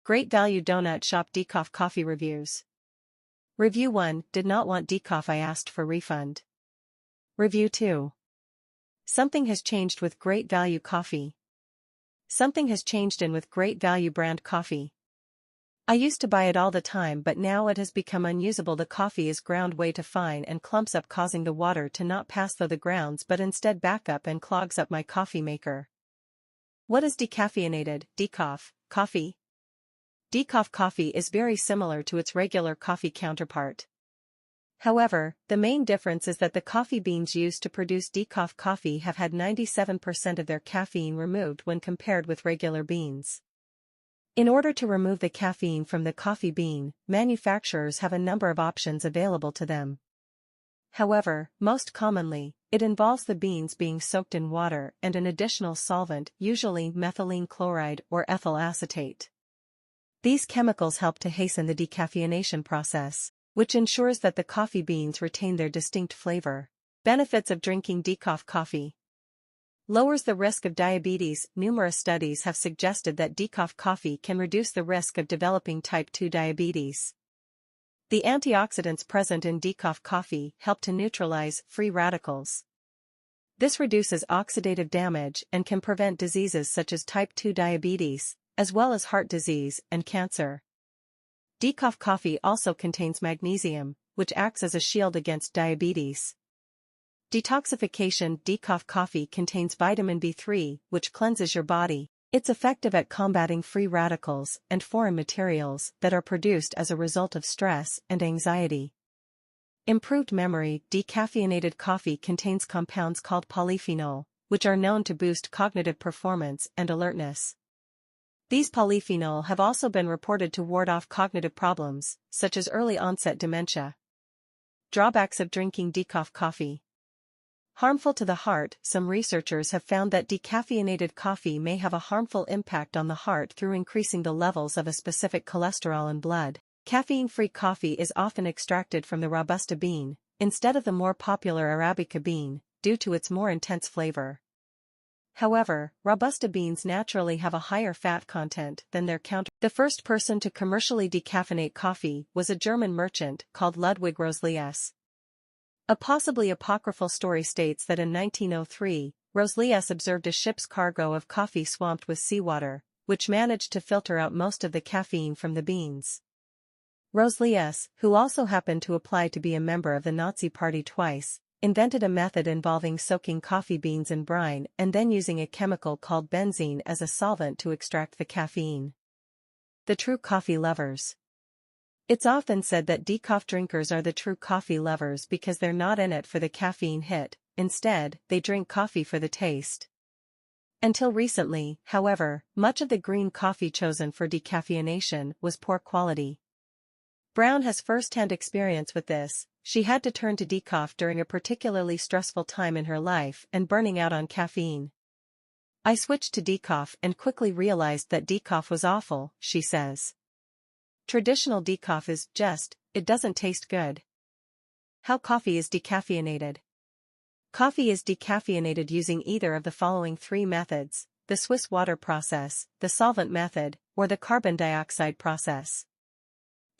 Great Value Donut Shop Decaf Coffee Reviews. Review 1, did not want decaf, I asked for refund. Review 2. Something has changed with Great Value Coffee. Something has changed in with Great Value brand coffee. I used to buy it all the time, but now it has become unusable. The coffee is ground way too fine and clumps up, causing the water to not pass through the grounds but instead back up and clogs up my coffee maker. What is decaffeinated, decaf, coffee? Decaf coffee is very similar to its regular coffee counterpart. However, the main difference is that the coffee beans used to produce decaf coffee have had 97% of their caffeine removed when compared with regular beans. In order to remove the caffeine from the coffee bean, manufacturers have a number of options available to them. However, most commonly, it involves the beans being soaked in water and an additional solvent, usually methylene chloride or ethyl acetate. These chemicals help to hasten the decaffeination process, which ensures that the coffee beans retain their distinct flavor. Benefits of drinking decaf coffee. Lowers the risk of diabetes. Numerous studies have suggested that decaf coffee can reduce the risk of developing type 2 diabetes. The antioxidants present in decaf coffee help to neutralize free radicals. This reduces oxidative damage and can prevent diseases such as type 2 diabetes, as well as heart disease and cancer. Decaf coffee also contains magnesium, which acts as a shield against diabetes. Detoxification. Decaf coffee contains vitamin B3, which cleanses your body. It's effective at combating free radicals and foreign materials that are produced as a result of stress and anxiety. Improved memory. Decaffeinated coffee contains compounds called polyphenol, which are known to boost cognitive performance and alertness. These polyphenol have also been reported to ward off cognitive problems, such as early-onset dementia. Drawbacks of drinking decaf coffee. Harmful to the heart. Some researchers have found that decaffeinated coffee may have a harmful impact on the heart through increasing the levels of a specific cholesterol in blood. Caffeine-free coffee is often extracted from the Robusta bean, instead of the more popular Arabica bean, due to its more intense flavor. However, Robusta beans naturally have a higher fat content than their counterparts. The first person to commercially decaffeinate coffee was a German merchant called Ludwig Roselius. A possibly apocryphal story states that in 1903, Roselius observed a ship's cargo of coffee swamped with seawater, which managed to filter out most of the caffeine from the beans. Roselius, who also happened to apply to be a member of the Nazi Party twice, invented a method involving soaking coffee beans in brine and then using a chemical called benzene as a solvent to extract the caffeine. The true coffee lovers. It's often said that decaf drinkers are the true coffee lovers because they're not in it for the caffeine hit, instead, they drink coffee for the taste. Until recently, however, much of the green coffee chosen for decaffeination was poor quality. Brown has first-hand experience with this. She had to turn to decaf during a particularly stressful time in her life and burning out on caffeine. I switched to decaf and quickly realized that decaf was awful, she says. Traditional decaf is just, it doesn't taste good. How coffee is decaffeinated. Coffee is decaffeinated using either of the following three methods: the Swiss water process, the solvent method, or the carbon dioxide process.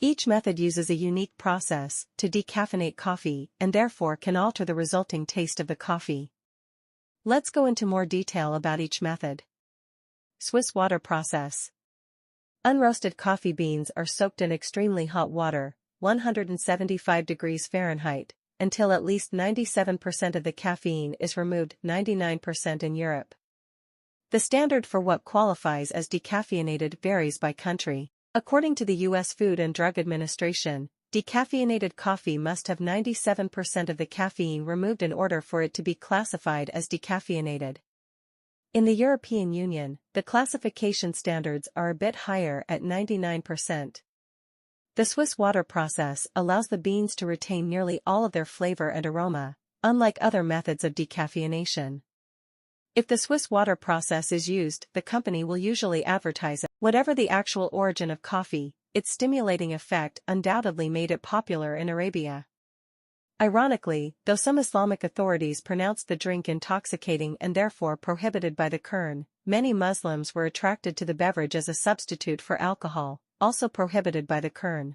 Each method uses a unique process to decaffeinate coffee and therefore can alter the resulting taste of the coffee. Let's go into more detail about each method. Swiss water process. Unroasted coffee beans are soaked in extremely hot water, 175 degrees Fahrenheit, until at least 97% of the caffeine is removed, 99% in Europe. The standard for what qualifies as decaffeinated varies by country. According to the U.S. Food and Drug Administration, decaffeinated coffee must have 97% of the caffeine removed in order for it to be classified as decaffeinated. In the European Union, the classification standards are a bit higher at 99%. The Swiss water process allows the beans to retain nearly all of their flavor and aroma, unlike other methods of decaffeination. If the Swiss water process is used, the company will usually advertise it. Whatever the actual origin of coffee, its stimulating effect undoubtedly made it popular in Arabia. Ironically, though some Islamic authorities pronounced the drink intoxicating and therefore prohibited by the Quran, many Muslims were attracted to the beverage as a substitute for alcohol, also prohibited by the Quran.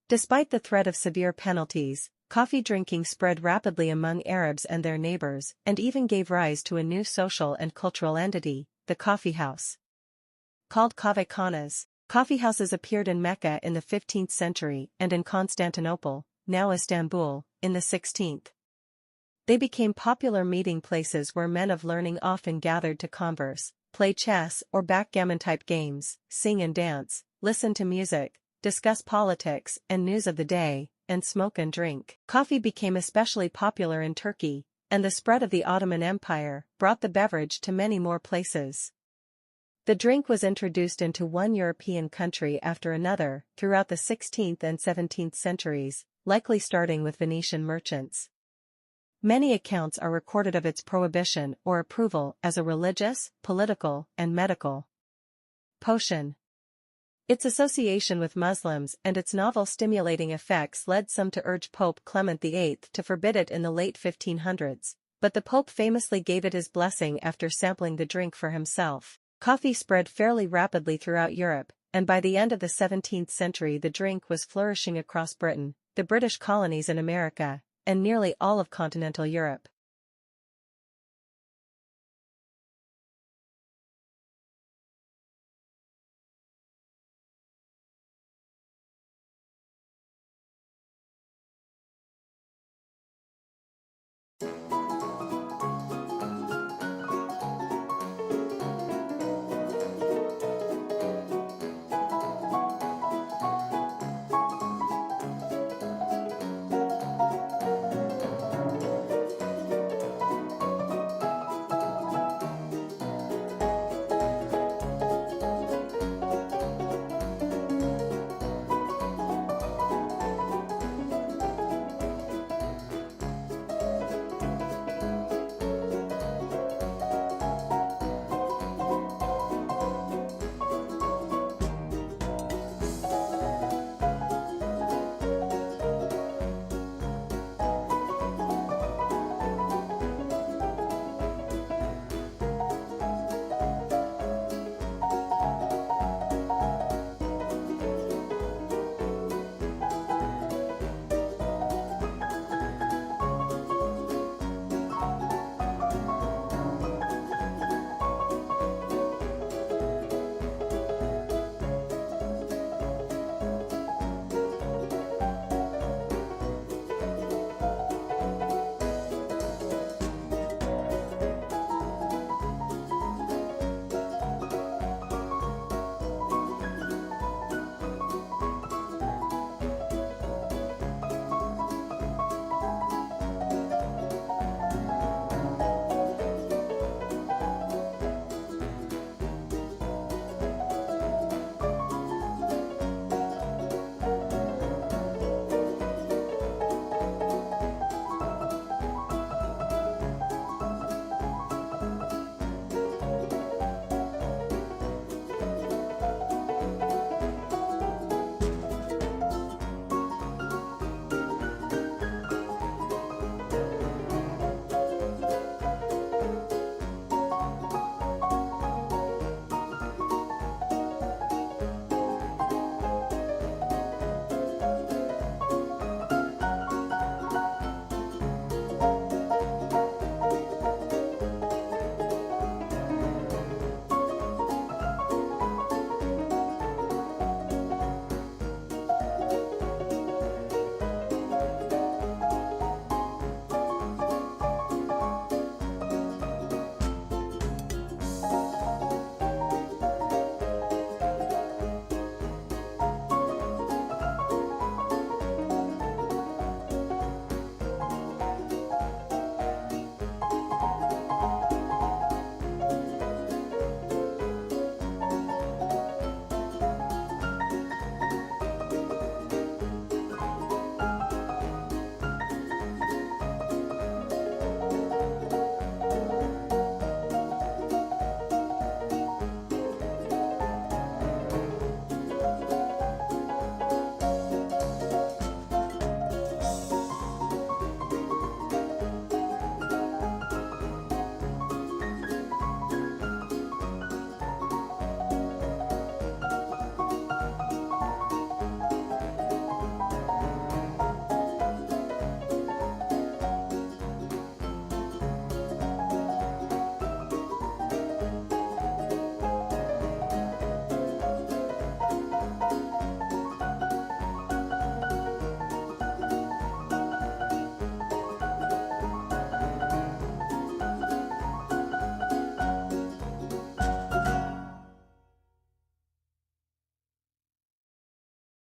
Despite the threat of severe penalties, coffee drinking spread rapidly among Arabs and their neighbors, and even gave rise to a new social and cultural entity, the coffee house. Called kahvekhanas, coffeehouses appeared in Mecca in the 15th century and in Constantinople, now Istanbul, in the 16th. They became popular meeting places where men of learning often gathered to converse, play chess or backgammon-type games, sing and dance, listen to music, discuss politics and news of the day, and smoke and drink. Coffee became especially popular in Turkey, and the spread of the Ottoman Empire brought the beverage to many more places. The drink was introduced into one European country after another throughout the 16th and 17th centuries, likely starting with Venetian merchants. Many accounts are recorded of its prohibition or approval as a religious, political, and medical potion. Its association with Muslims and its novel stimulating effects led some to urge Pope Clement VIII to forbid it in the late 1500s, but the Pope famously gave it his blessing after sampling the drink for himself. Coffee spread fairly rapidly throughout Europe, and by the end of the 17th century the drink was flourishing across Britain, the British colonies in America, and nearly all of continental Europe.